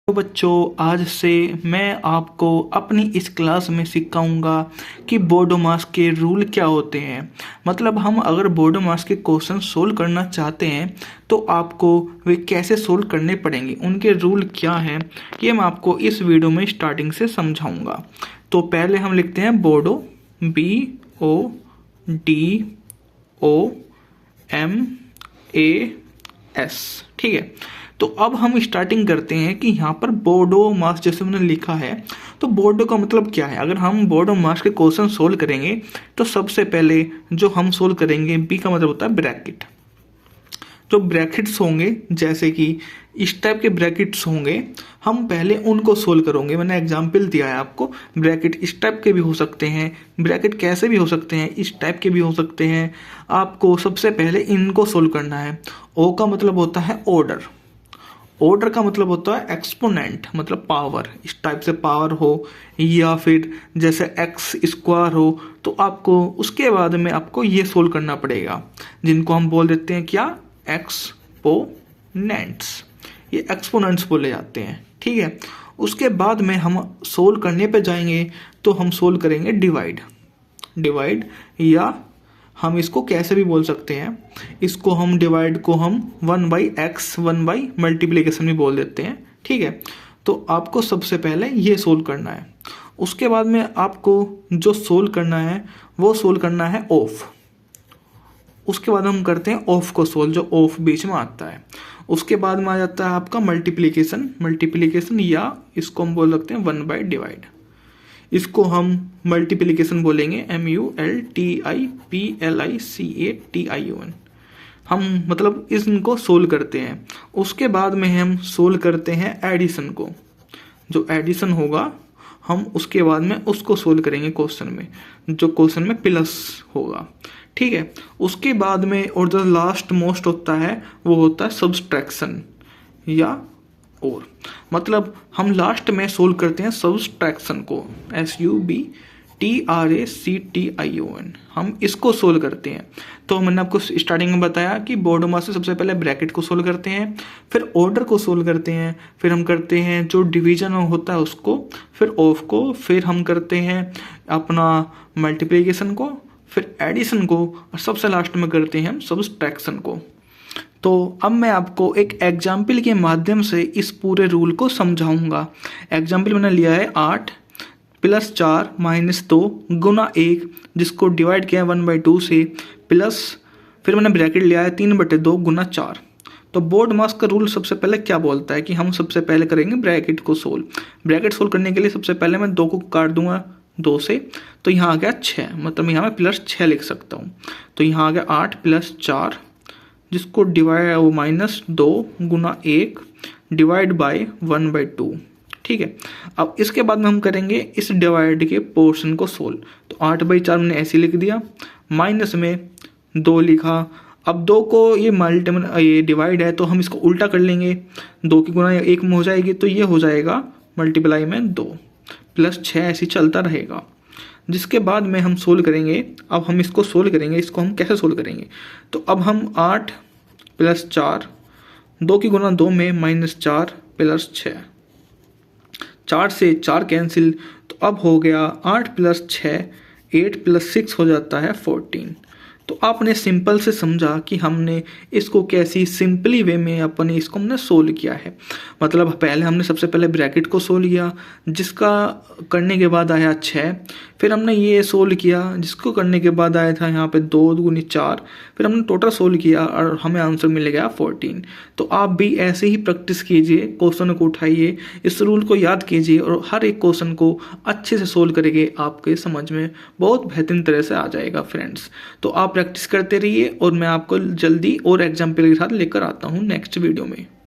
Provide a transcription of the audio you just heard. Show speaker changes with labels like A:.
A: तो बच्चों, आज से मैं आपको अपनी इस क्लास में सिखाऊंगा कि बोडोमास के रूल क्या होते हैं। मतलब हम अगर बोडोमास के क्वेश्चन सोल्व करना चाहते हैं तो आपको वे कैसे सोल्व करने पड़ेंगे, उनके रूल क्या हैं, ये मैं आपको इस वीडियो में स्टार्टिंग से समझाऊंगा। तो पहले हम लिखते हैं बोडो, BODOMAS। ठीक है, तो अब हम स्टार्टिंग करते हैं कि यहाँ पर बोडोमास जैसे मैंने लिखा है, तो बोडो का मतलब क्या है। अगर हम बोडोमास के क्वेश्चन सोल्व करेंगे तो सबसे पहले जो हम सोल्व करेंगे, बी का मतलब होता है ब्रैकेट। जो ब्रैकेट्स होंगे, जैसे कि इस टाइप के ब्रैकेट्स होंगे, हम पहले उनको सोल्व करेंगे। मैंने एग्जांपल दिया है आपको। ब्रैकेट इस टाइप के भी हो सकते हैं, ब्रैकेट कैसे भी हो सकते हैं, इस टाइप के भी हो सकते हैं। आपको सबसे पहले इनको सोल्व करना है। ओ का मतलब होता है ऑर्डर, ऑर्डर का मतलब होता है एक्सपोनेंट, मतलब पावर। इस टाइप से पावर हो या फिर जैसे एक्स स्क्वायर हो, तो आपको उसके बाद में आपको ये सोल्व करना पड़ेगा, जिनको हम बोल देते हैं क्या, एक्सपोनेंट्स। ये एक्सपोनेंट्स बोले जाते हैं। ठीक है, उसके बाद में हम सोल्व करने पे जाएंगे तो हम सोल्व करेंगे डिवाइड, या हम इसको कैसे भी बोल सकते हैं। इसको हम डिवाइड को हम 1/x 1 मल्टीप्लिकेशन भी बोल देते हैं। ठीक है, तो आपको सबसे पहले ये सोल्व करना है। उसके बाद में आपको जो सोल्व करना है वो सोल्व करना है ऑफ। उसके बाद हम करते हैं ऑफ को सोल्व, जो ऑफ बीच में आता है। उसके बाद में आ जाता है आपका मल्टीप्लिकेशन, या इसको हम बोल सकते हैं 1/डिवाइड। इसको हम मल्टीप्लिकेशन बोलेंगे, MULTIPLICATION। हम मतलब इनको सोल्व करते हैं। उसके बाद में हम सोल्व करते हैं एडिशन को। जो एडिशन होगा हम उसके बाद में उसको सोल्व करेंगे क्वेश्चन में, जो क्वेश्चन में प्लस होगा। ठीक है, उसके बाद में और जो लास्ट मोस्ट होता है वो होता है सब्सट्रैक्शन, या और मतलब हम लास्ट में सोल्व करते हैं सब्सट्रैक्शन को, SUBTRACTION। हम इसको सोल्व करते हैं। तो मैंने आपको स्टार्टिंग में बताया कि बोडोमास से सबसे पहले ब्रैकेट को सोल्व करते हैं, फिर ऑर्डर को सोल्व करते हैं, फिर हम करते हैं जो डिवीजन होता है उसको, फिर ऑफ को, फिर हम करते हैं अपना मल्टीप्लिकेशन को, फिर एडिशन को, और सबसे लास्ट में करते हैं हम सब्सट्रैक्शन को। तो अब मैं आपको एक एग्जाम्पल के माध्यम से इस पूरे रूल को समझाऊंगा। एग्जाम्पल मैंने लिया है 8 + 4 - 2 गुना 1, जिसको डिवाइड किया है 1/2 से, प्लस फिर मैंने ब्रैकेट लिया है 3/2 गुना 4। तो बोडोमास का रूल सबसे पहले क्या बोलता है कि हम सबसे पहले करेंगे ब्रैकेट को सोल्व। ब्रैकेट सोल्व करने के लिए सबसे पहले मैं 2 को काट दूंगा 2 से, तो यहाँ आ गया 6, मतलब यहाँ मैं +6 लिख सकता हूँ। तो यहाँ आ गया 8 + 4, जिसको डिवाइड वो -2 गुना 1 डिवाइड बाय 1/2। ठीक है, अब इसके बाद में हम करेंगे इस डिवाइड के पोर्शन को सोल्व। तो 8/4 मैंने ऐसे लिख दिया, माइनस में 2 लिखा। अब 2 को ये डिवाइड है तो हम इसको उल्टा कर लेंगे, 2 की गुना 1 में हो जाएगी, तो ये हो जाएगा मल्टीप्लाई में 2 + 6, ऐसे चलता रहेगा। जिसके बाद में हम सोल्व करेंगे। अब हम इसको सोल्व करेंगे। इसको हम कैसे सोल्व करेंगे, तो अब हम 8 + 4, 2 की गुना 2 में -4 + 6, 4 से 4 कैंसिल, तो अब हो गया 8 + 6, 8 + 6 हो जाता है 14। तो आपने सिंपल से समझा कि हमने इसको कैसी सिंपली वे में अपने इसको हमने सोल्व किया है। मतलब पहले हमने सबसे पहले ब्रैकेट को सोल्व किया, जिसका करने के बाद आया 6, फिर हमने ये सोल्व किया, जिसको करने के बाद आया था यहाँ पे 2 दूनी 4, फिर हमने टोटल सोल्व किया और हमें आंसर मिल गया 14। तो आप भी ऐसे ही प्रैक्टिस कीजिए, क्वेश्चन को उठाइए, इस रूल को याद कीजिए और हर एक क्वेश्चन को अच्छे से सोल्व करेंगे, आपके समझ में बहुत बेहतरीन तरह से आ जाएगा फ्रेंड्स। तो आप प्रैक्टिस करते रहिए और मैं आपको जल्दी और एग्जाम्पल के साथ लेकर आता हूँ नेक्स्ट वीडियो में।